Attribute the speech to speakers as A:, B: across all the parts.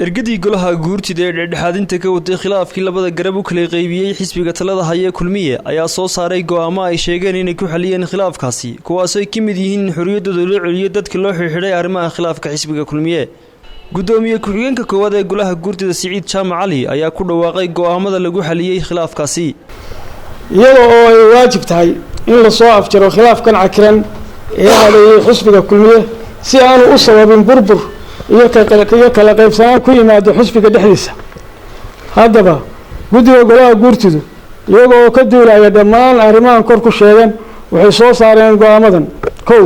A: ergadii golaha guurtida ee dhexdhexaadinta ka waday khilaafkii labada garab u kala qaybiyay xisbiga talada haya kulmiye ayaa soo saaray go'aamo ay sheegeen inay ku xaliyeen khilaafkaasi kuwaas ay kamid yihiin xuriyadooda loo celiyo dadka loo xirxiray arrimaha khilaafka xisbiga kulmiye gudoomiye ku-xigeenka koowaad ee golaha guurtida Siciid Jaamac Cali ayaa ku dhawaaqay go'aamada lagu xaliyay khilaafkaasi
B: iyadoo ay waajib tahay in la soo afjaro khilaafkan cakiran ee hareeyay xisbiga kulmiye si aanu u sababin burbur iyo kala qaybsanaan ku yimaado xisbiga dhexdiisa haddaba guddiga golaha guurtidu iyagoo ka duulaya dhammaan arrimahan kor ku sheegan waxay soo saareen go'aamadan kow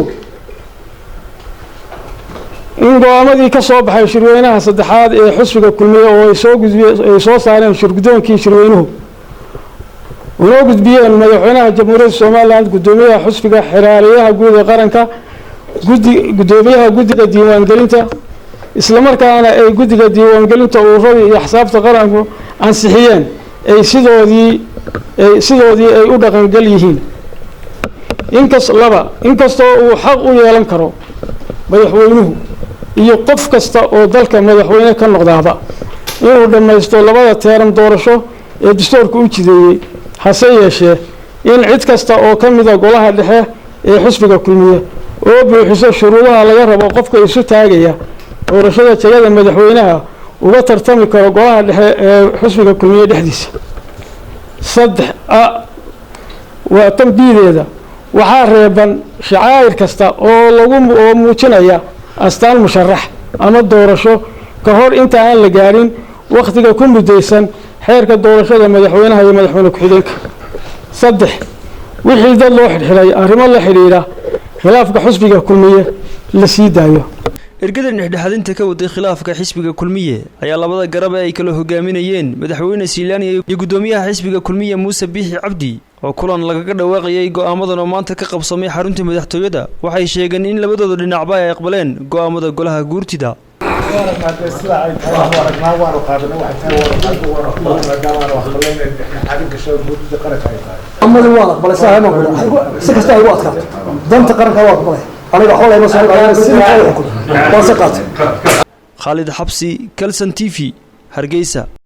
B: in go'aamadii ka soo baxay shirweynaha saddexaad ee xisbiga kulmiye oo ay soo saareen shirgudoonkii shirweynuhu una gudbiyeen madaxweynaha jamhuuriyadda Soomaaliland gudoomiyaha xisbiga xiraaliyaha guud ee qaranka gudoomiyaha guddiga diiwaangelinta isla markaana ay guddiga diiwaangelinta ururada iyo axsaabta qaranku ansixiyeen ay sidoodii ay u dhaqan gal yihiin inkastoo uu xaq u yeelan karo madaxweynuhu iyo qof kasta oo dalka madaxweyne ka noqdaaba inuu dhammaysto labada teeran doorasho ee dastuurku u jideeyay hase yeeshee in cid kasta oo ka mid ah golaha dhexe ee xisbiga kulmiye oo buuxiso shuruudaha laga rabo qofka isu taagaya doorashada jagada madaxweynaha uga tartami karo golaha dhexe ee xisbiga kulmiye dhexdiisa saddex waa tanbiideeda waxaa reeban shacair kasta oo muujinaya astaan musharax ama doorasho ka hor inta aan la gaarin waqtiga ku mudaysan xeerka doorashada madaxweynaha iyo madaxweyne ku-xigeenka saddex wixii dad loo xidhiidhay arrimo la xidhiidha khilaafka xisbiga kulmiye la sii daayo
A: ergada dhexdhexaadinta ka waday khilaafka xisbiga kulmiye ayaa labada garab ay kala hogaaminayeen madaxweyne Silaani iyo gudoomiyaha xisbiga kulmiye Muuse Biixi Cabdi oo kulan lagaga dhawaaqayay go'aamadan oo maanta ka qabsamay xarunta madaxtooyada waxay sheegeen in labadooda dhinacba ay aqbaleen go'aamada golaha guurtida Khalid Xabsi Kalsan TV Hargeysa